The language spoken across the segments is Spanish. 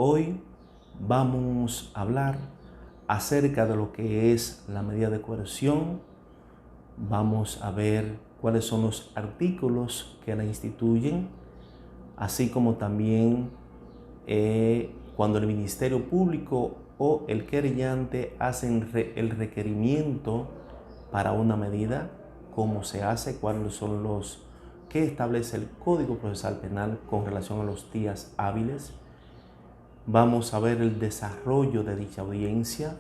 Hoy vamos a hablar acerca de lo que es la medida de coerción. Vamos a ver cuáles son los artículos que la instituyen, así como también cuando el Ministerio Público o el querellante hacen el requerimiento para una medida, cómo se hace, cuáles son los que establece el Código Procesal Penal con relación a los días hábiles. Vamos a ver el desarrollo de dicha audiencia,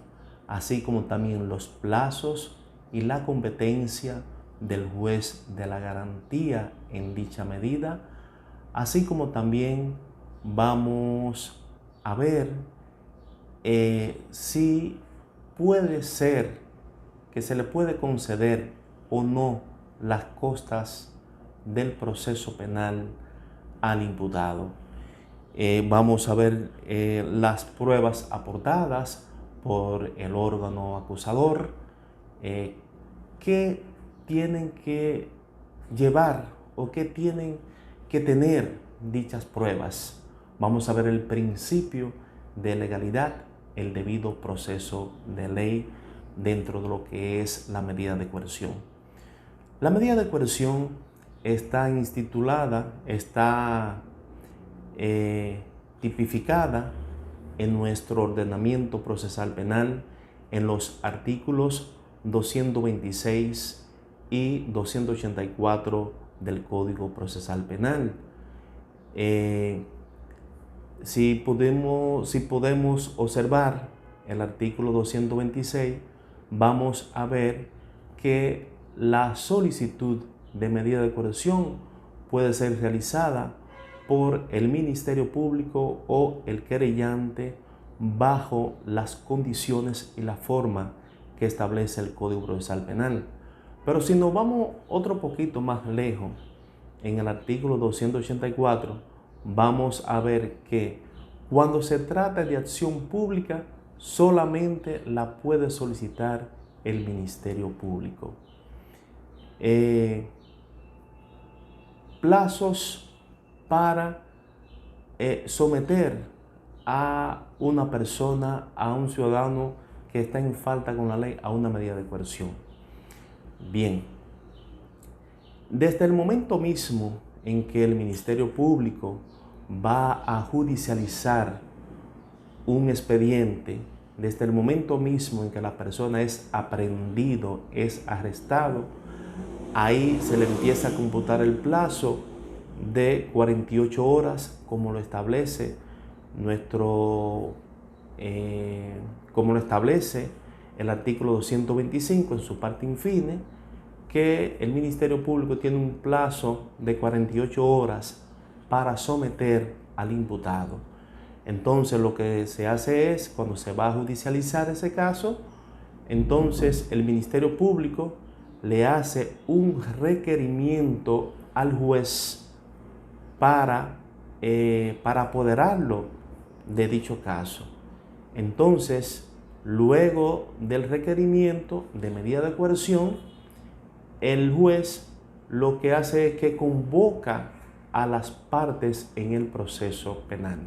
así como también los plazos y la competencia del juez de la garantía en dicha medida, así como también vamos a ver si puede ser que se le puede conceder o no las costas del proceso penal al imputado. Vamos a ver las pruebas aportadas por el órgano acusador, qué tienen que llevar o qué tienen que tener dichas pruebas. Vamos a ver el principio de legalidad, el debido proceso de ley dentro de lo que es la medida de coerción. La medida de coerción está institulada, está tipificada en nuestro ordenamiento procesal penal en los artículos 226 y 284 del Código Procesal Penal. Si podemos observar el artículo 226, vamos a ver que la solicitud de medida de coerción puede ser realizada por el Ministerio Público o el querellante bajo las condiciones y la forma que establece el Código Procesal Penal. Pero si nos vamos otro poquito más lejos, en el artículo 284, vamos a ver que cuando se trata de acción pública, solamente la puede solicitar el Ministerio Público. Plazos para someter a una persona, a un ciudadano que está en falta con la ley, a una medida de coerción. Bien, desde el momento mismo en que el Ministerio Público va a judicializar un expediente, desde el momento mismo en que la persona es aprehendido, es arrestado, ahí se le empieza a computar el plazo de 48 horas, como lo establece el artículo 225 en su parte infine, que el Ministerio Público tiene un plazo de 48 horas para someter al imputado. Entonces lo que se hace es, cuando se va a judicializar ese caso, entonces el Ministerio Público le hace un requerimiento al juez para apoderarlo de dicho caso. Entonces, luego del requerimiento de medida de coerción, el juez lo que hace es que convoca a las partes en el proceso penal.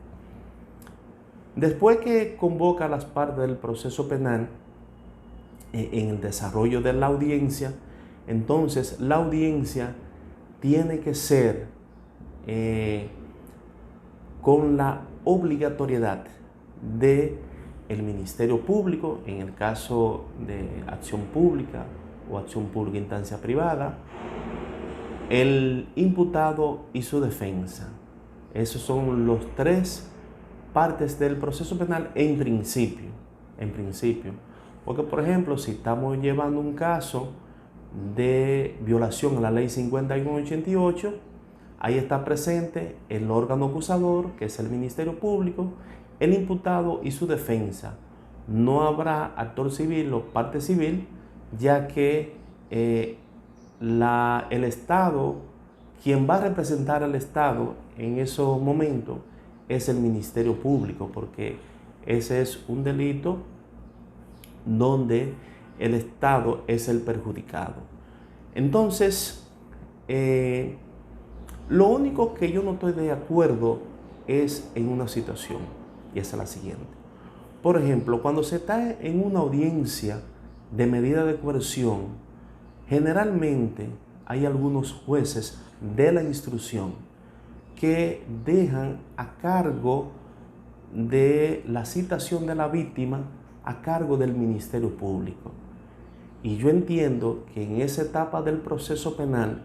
Después que convoca a las partes del proceso penal, en el desarrollo de la audiencia, entonces la audiencia tiene que ser con la obligatoriedad de el Ministerio Público, en el caso de acción pública o acción pública instancia privada, el imputado y su defensa. Esos son los tres partes del proceso penal en principio. Porque, por ejemplo, si estamos llevando un caso de violación a la ley 5188, ahí está presente el órgano acusador, que es el Ministerio Público, el imputado y su defensa. No habrá actor civil o parte civil, ya que el Estado, quien va a representar al Estado en esos momentos, es el Ministerio Público, porque ese es un delito donde el Estado es el perjudicado. Entonces, lo único que yo no estoy de acuerdo es en una situación. y esa es la siguiente. Por ejemplo, cuando se está en una audiencia de medida de coerción, generalmente hay algunos jueces de la instrucción que dejan a cargo de la citación de la víctima a cargo del Ministerio Público. Y yo entiendo que en esa etapa del proceso penal,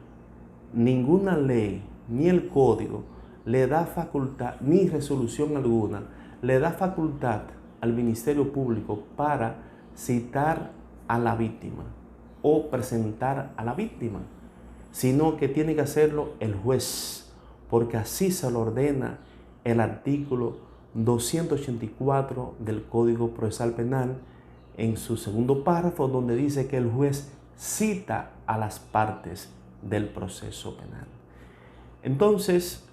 ninguna ley ni el código le da facultad, ni resolución alguna, le da facultad al Ministerio Público para citar a la víctima o presentar a la víctima, sino que tiene que hacerlo el juez, porque así se lo ordena el artículo 284 del Código Procesal Penal en su segundo párrafo, donde dice que el juez cita a las partes del proceso penal. Entonces,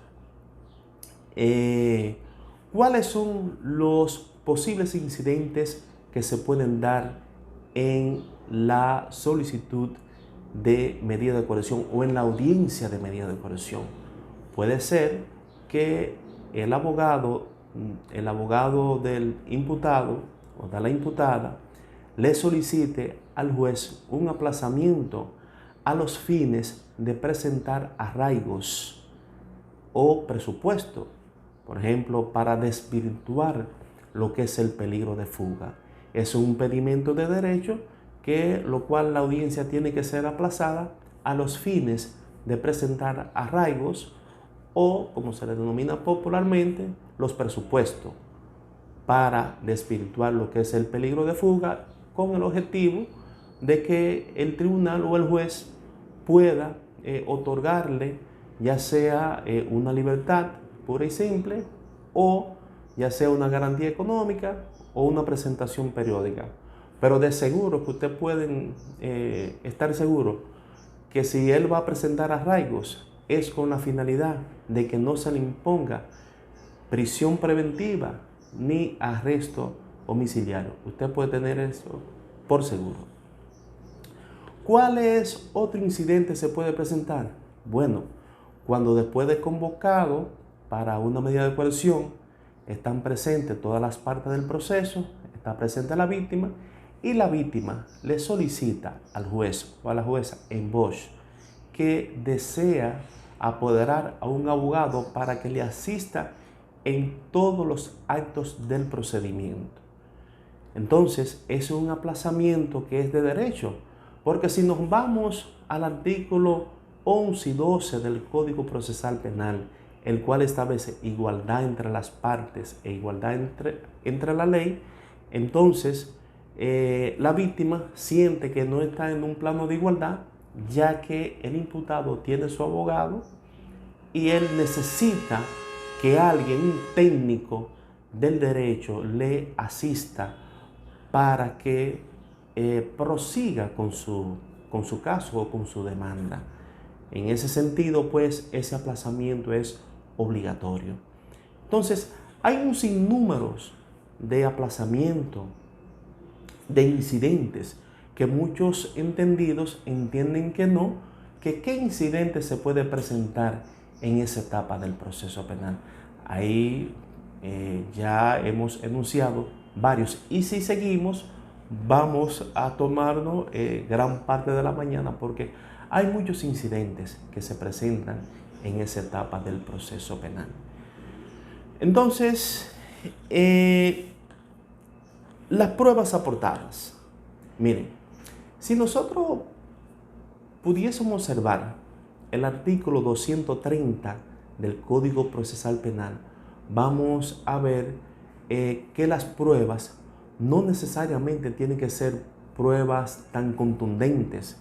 ¿cuáles son los posibles incidentes que se pueden dar en la solicitud de medida de coerción o en la audiencia de medida de coerción? Puede ser que el abogado del imputado o de la imputada le solicite al juez un aplazamiento a los fines de presentar arraigos o presupuesto, por ejemplo, para desvirtuar lo que es el peligro de fuga. Es un pedimento de derecho lo cual la audiencia tiene que ser aplazada a los fines de presentar arraigos o, como se le denomina popularmente, los presupuestos, para desvirtuar lo que es el peligro de fuga, con el objetivo de que el tribunal o el juez pueda otorgarle ya sea una libertad pura y simple, o ya sea una garantía económica o una presentación periódica. Pero de seguro que ustedes pueden estar seguros que si él va a presentar arraigos es con la finalidad de que no se le imponga prisión preventiva ni arresto domiciliario. Usted puede tener eso por seguro. ¿Cuál es otro incidente se puede presentar? Bueno, cuando después de convocado para una medida de coerción están presentes todas las partes del proceso, está presente la víctima y la víctima le solicita al juez o a la jueza en voz que desea apoderar a un abogado para que le asista en todos los actos del procedimiento. Entonces, es un aplazamiento que es de derecho, porque si nos vamos al artículo 11 y 12 del Código Procesal Penal, el cual establece igualdad entre las partes e igualdad entre la ley, entonces la víctima siente que no está en un plano de igualdad, ya que el imputado tiene su abogado y él necesita que alguien, un técnico del derecho, le asista para que prosiga con su caso o con su demanda. En ese sentido, pues, ese aplazamiento es obligatorio. Entonces, hay un sinnúmero de aplazamiento, de incidentes, que muchos entendidos entienden que no, que qué incidente se puede presentar en esa etapa del proceso penal. Ahí ya hemos enunciado varios, y si seguimos vamos a tomarnos gran parte de la mañana, porque hay muchos incidentes que se presentan en esa etapa del proceso penal. Entonces, las pruebas aportadas. Miren, si nosotros pudiésemos observar el artículo 230 del Código Procesal Penal, vamos a ver que las pruebas no necesariamente tienen que ser pruebas tan contundentes,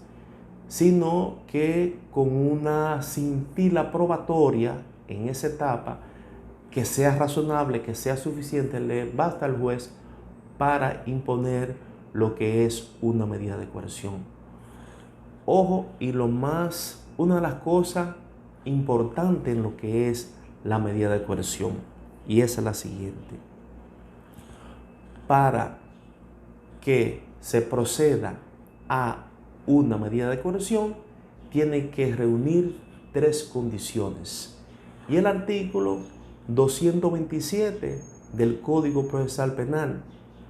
sino que con una cintila probatoria en esa etapa que sea razonable, que sea suficiente, le basta al juez para imponer lo que es una medida de coerción. Ojo, y una de las cosas importantes en lo que es la medida de coerción, y esa es la siguiente: para que se proceda a una medida de coerción, tiene que reunir 3 condiciones. Y el artículo 227 del Código Procesal Penal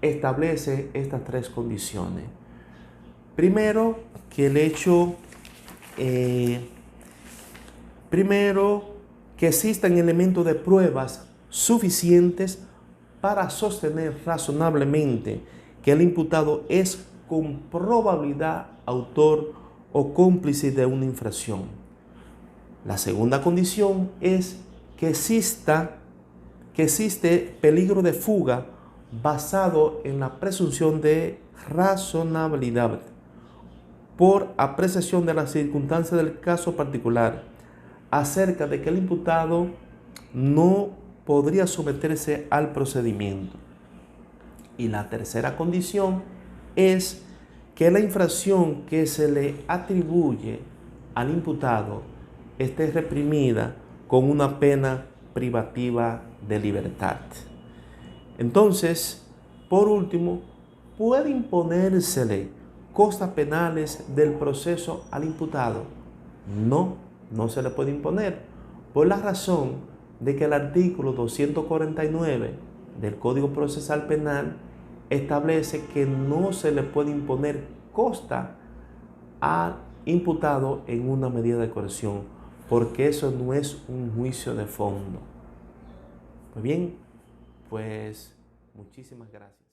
establece estas tres condiciones. Primero, que el hecho, que existan elementos de pruebas suficientes para sostener razonablemente que el imputado es con probabilidad autor o cómplice de una infracción. La segunda condición es que existe peligro de fuga basado en la presunción de razonabilidad por apreciación de las circunstancias del caso particular acerca de que el imputado no podría someterse al procedimiento. Y la tercera condición es que la infracción que se le atribuye al imputado esté reprimida con una pena privativa de libertad. Entonces, por último, ¿puede imponérsele costas penales del proceso al imputado? No, no se le puede imponer, por la razón de que el artículo 249 del Código Procesal Penal establece que no se le puede imponer costa al imputado en una medida de coerción, porque eso no es un juicio de fondo. Pues bien, pues muchísimas gracias.